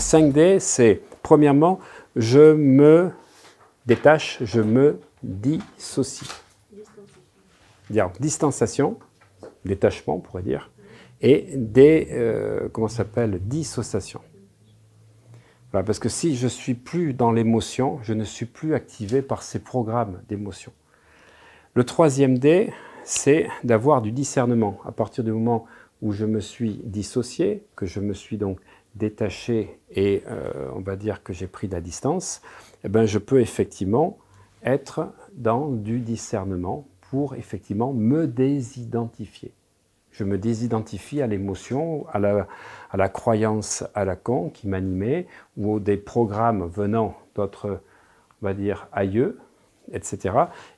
5D, c'est, premièrement, je me détache, je me dissocie. Dire distanciation, détachement, on pourrait dire, et comment ça s'appelle, dissociation. Voilà, parce que si je ne suis plus dans l'émotion, je ne suis plus activé par ces programmes d'émotion. Le 3e D, c'est d'avoir du discernement. À partir du moment où je me suis dissocié, que je me suis donc détaché et on va dire que j'ai pris de la distance, eh ben, je peux effectivement être dans du discernement pour effectivement me désidentifier. Je me désidentifie à l'émotion, à la croyance à la con qui m'animait, ou des programmes venant d'autres, on va dire, aïeux, etc.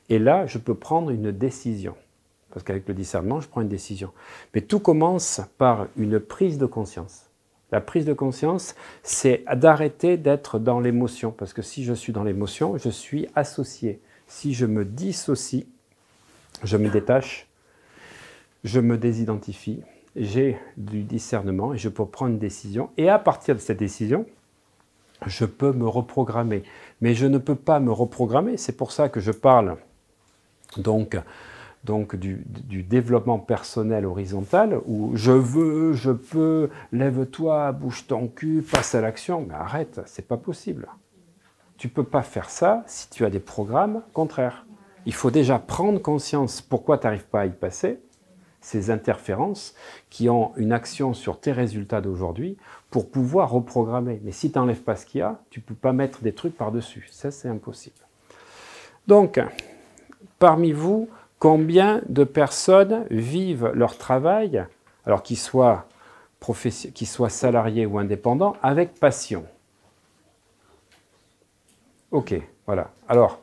Et là, je peux prendre une décision. Parce qu'avec le discernement, je prends une décision. Mais tout commence par une prise de conscience. La prise de conscience, c'est d'arrêter d'être dans l'émotion. Parce que si je suis dans l'émotion, je suis associé. Si je me dissocie, je me détache, je me désidentifie, j'ai du discernement et je peux prendre une décision. Et à partir de cette décision, je peux me reprogrammer. Mais je ne peux pas me reprogrammer. C'est pour ça que je parle donc du développement personnel horizontal, où je veux, je peux, lève-toi, bouge ton cul, passe à l'action. Mais arrête, c'est pas possible. Tu ne peux pas faire ça si tu as des programmes contraires. Il faut déjà prendre conscience pourquoi tu n'arrives pas à y passer, ces interférences qui ont une action sur tes résultats d'aujourd'hui pour pouvoir reprogrammer. Mais si tu n'enlèves pas ce qu'il y a, tu ne peux pas mettre des trucs par-dessus. Ça, c'est impossible. Donc, parmi vous, combien de personnes vivent leur travail, alors qu'ils soient salariés ou indépendants, avec passion? Ok, voilà. Alors,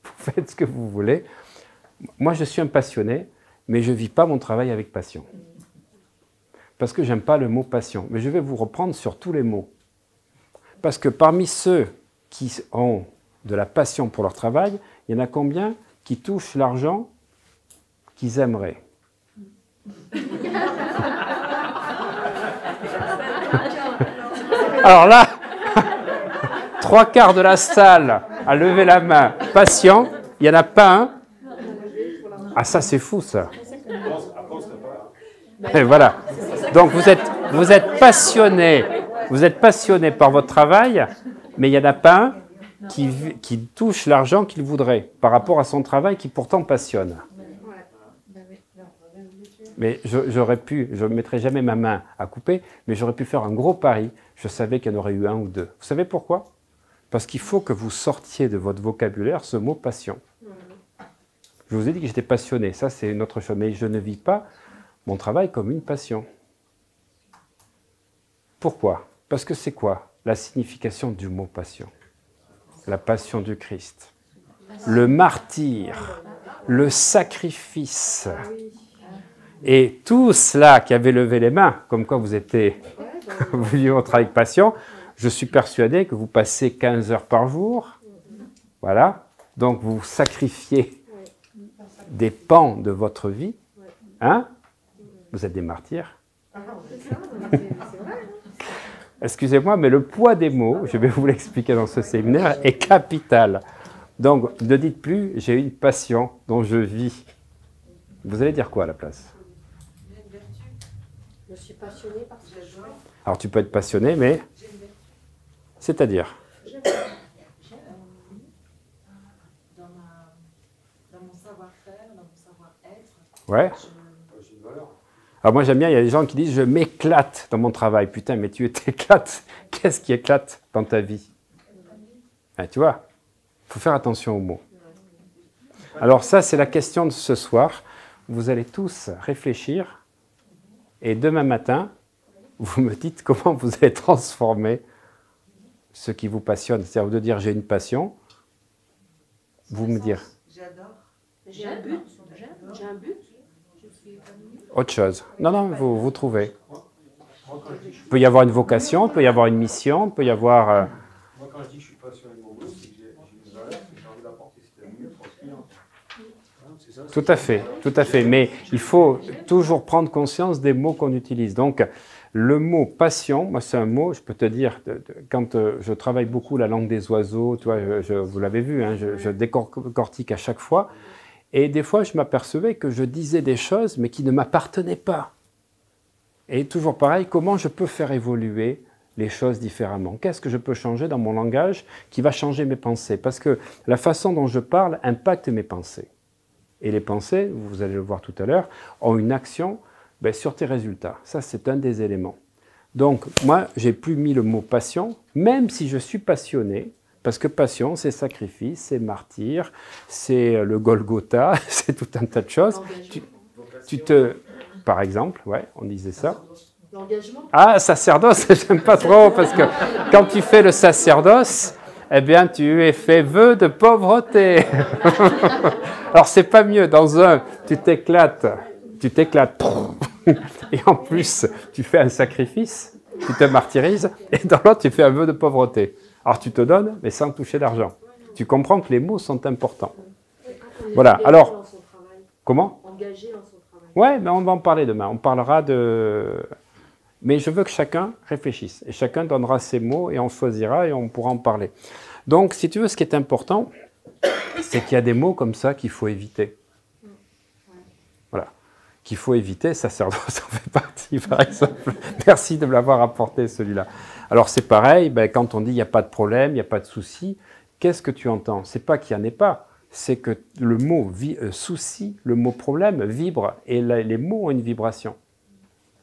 vous faites ce que vous voulez. Moi, je suis un passionné, mais je ne vis pas mon travail avec passion. Parce que je n'aime pas le mot passion. Mais je vais vous reprendre sur tous les mots. Parce que parmi ceux qui ont de la passion pour leur travail, il y en a combien qui touchent l'argent qu'ils aimeraient? Alors là, 3/4 de la salle a levé la main. Passion, il n'y en a pas un. Ah, ça, c'est fou, ça. Et voilà. Donc, vous êtes passionné par votre travail, mais il n'y en a pas un qui touche l'argent qu'il voudrait par rapport à son travail qui pourtant passionne. Mais j'aurais pu, je ne mettrai jamais ma main à couper, mais j'aurais pu faire un gros pari. Je savais qu'il y en aurait eu un ou deux. Vous savez pourquoi? Parce qu'il faut que vous sortiez de votre vocabulaire ce mot passion. Je vous ai dit que j'étais passionné, ça c'est une autre chose, mais je ne vis pas mon travail comme une passion. Pourquoi? Parce que c'est quoi la signification du mot passion? La passion du Christ, le martyre, le sacrifice. Et tous ceux-là qui avaient levé les mains, comme quoi vous vivez votre travail avec passion, je suis persuadé que vous passez 15 heures par jour. Voilà. Donc vous sacrifiez des pans de votre vie. Hein? Vous êtes des martyrs. Excusez-moi, mais le poids des mots, je vais vous l'expliquer dans ce séminaire, est capital. Donc ne dites plus « j'ai une passion dont je vis ». Vous allez dire quoi à la place? Je suis passionnée parce que je... Alors tu peux être passionné, mais... C'est-à-dire? Dans mon savoir-faire, dans mon savoir-être. Ouais. Alors moi j'aime bien, il y a des gens qui disent « je m'éclate dans mon travail ». Putain, mais tu t'éclates. Qu'est-ce qui éclate dans ta vie? Tu vois, il faut faire attention aux mots. Alors ça, c'est la question de ce soir. Vous allez tous réfléchir et demain matin, vous me dites comment vous allez transformer ce qui vous passionne. C'est-à-dire de dire « j'ai une passion », vous me dire. J'adore. J'ai un but. J'ai un but. Autre chose. Non, vous trouvez. Il peut y avoir une vocation, il peut y avoir une mission, il peut y avoir... Moi, quand je dis que je suis passionné de mon boulot, c'est que j'ai une valeur, c'est que j'ai envie d'apporter cette mieux pour le client. C'est ça, Tout à fait. Mais il faut toujours prendre conscience des mots qu'on utilise. Donc, Le mot passion, moi c'est un mot, je peux te dire, quand je travaille beaucoup la langue des oiseaux, tu vois, vous l'avez vu, hein, je décortique à chaque fois, et des fois je m'apercevais que je disais des choses mais qui ne m'appartenaient pas. Et toujours pareil, comment je peux faire évoluer les choses différemment? Qu'est-ce que je peux changer dans mon langage qui va changer mes pensées? Parce que la façon dont je parle impacte mes pensées. Et les pensées, vous allez le voir tout à l'heure, ont une action sur tes résultats. Ça, c'est un des éléments. Donc, moi, j'ai plus mis le mot passion, même si je suis passionné, parce que passion, c'est sacrifice, c'est martyr, c'est le Golgotha, c'est tout un tas de choses. Par exemple, ouais, on disait ça. L'engagement. Ah, sacerdoce, j'aime pas trop, parce que quand tu fais le sacerdoce, eh bien, tu es fait vœu de pauvreté. Alors, c'est pas mieux. Dans un, tu t'éclates, et en plus, tu fais un sacrifice, tu te martyrises, et dans l'autre, tu fais un vœu de pauvreté. Alors, tu te donnes, mais sans toucher d'argent. Tu comprends que les mots sont importants. Voilà, alors, comment? Engagé dans son travail. Ouais, mais on va en parler demain. On parlera de... Mais je veux que chacun réfléchisse, et chacun donnera ses mots, et on choisira, et on pourra en parler. Donc, si tu veux, ce qui est important, c'est qu'il y a des mots comme ça qu'il faut éviter. Voilà. Qu'il faut éviter, sacerdoce en fait partie, par exemple. Merci de me l'avoir apporté, celui-là. Alors, c'est pareil, quand on dit il n'y a pas de problème, il n'y a pas de souci, qu'est-ce que tu entends? C'est pas qu'il n'y en ait pas, c'est que le mot souci, le mot problème vibre, et les mots ont une vibration.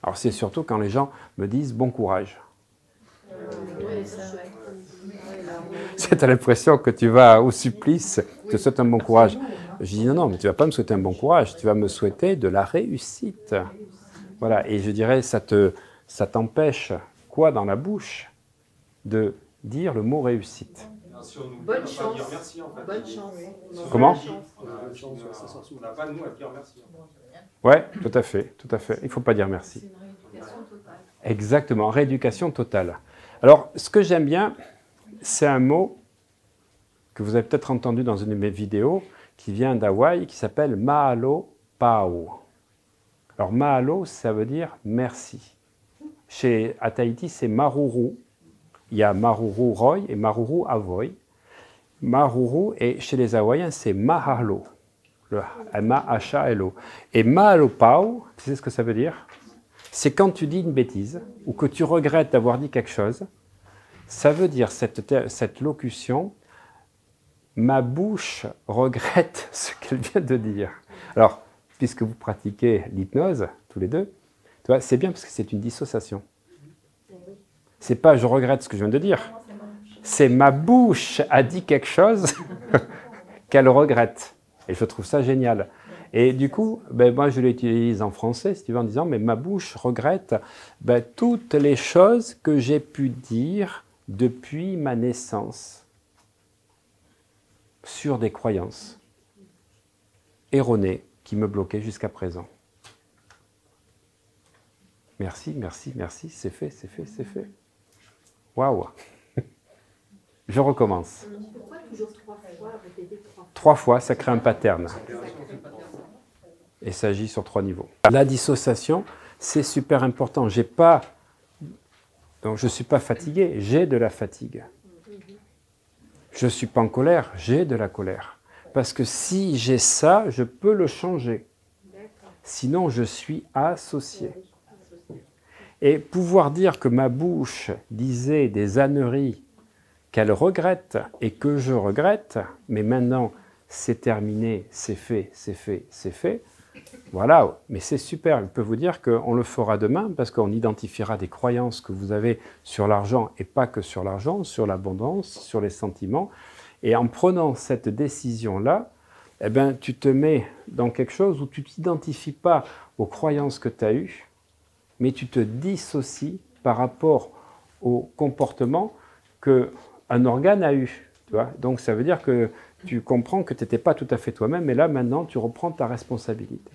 Alors, c'est surtout quand les gens me disent bon courage. C'est à l'impression que tu vas au supplice, tu te souhaites un bon courage. Je dis non, mais tu ne vas pas me souhaiter un bon courage, tu vas me souhaiter de la réussite. Voilà, et je dirais, ça t'empêche quoi dans la bouche de dire le mot réussite? Bonne chance. Bonne chance. Comment? On n'a pas de mots à dire merci. Ouais, tout à fait, tout à fait. Il ne faut pas dire merci. Exactement, rééducation totale. Alors, ce que j'aime bien, c'est un mot que vous avez peut-être entendu dans une de mes vidéos, qui vient d'Hawaï, qui s'appelle Mahalo Pao. Alors, Mahalo, ça veut dire merci. À Tahiti, c'est Maruru. Il y a Maruru Roy et Maruru Avoy. Maruru, et chez les Hawaïens, c'est Mahalo. Le M-A-H-A-L-O. Et Mahalo Pao, tu sais ce que ça veut dire? C'est quand tu dis une bêtise, ou que tu regrettes d'avoir dit quelque chose, ça veut dire cette locution, ma bouche regrette ce qu'elle vient de dire. Alors, puisque vous pratiquez l'hypnose, tous les deux, tu vois, c'est bien parce que c'est une dissociation. C'est pas je regrette ce que je viens de dire, c'est ma bouche a dit quelque chose qu'elle regrette. Et je trouve ça génial. Et du coup, moi je l'utilise en français, si tu veux, en disant, mais ma bouche regrette toutes les choses que j'ai pu dire depuis ma naissance sur des croyances erronées qui me bloquaient jusqu'à présent. Merci, merci, merci, c'est fait, c'est fait, c'est fait. Waouh! Je recommence. Pourquoi toujours 3 fois, répéter 3 fois? 3 fois, ça crée un pattern. Et ça agit sur 3 niveaux. La dissociation, c'est super important. Donc je ne suis pas fatigué, j'ai de la fatigue. Je ne suis pas en colère, j'ai de la colère. Parce que si j'ai ça, je peux le changer. Sinon, je suis associé. Et pouvoir dire que ma bouche disait des âneries qu'elle regrette et que je regrette, mais maintenant, c'est terminé, c'est fait, c'est fait, c'est fait. Voilà, mais c'est super. Je peux vous dire qu'on le fera demain parce qu'on identifiera des croyances que vous avez sur l'argent et pas que sur l'argent, sur l'abondance, sur les sentiments. Et en prenant cette décision-là, eh ben, tu te mets dans quelque chose où tu ne t'identifies pas aux croyances que tu as eues, mais tu te dissocies par rapport au comportement qu'un organe a eu. Tu vois? Donc ça veut dire que tu comprends que tu n'étais pas tout à fait toi-même, et là maintenant tu reprends ta responsabilité.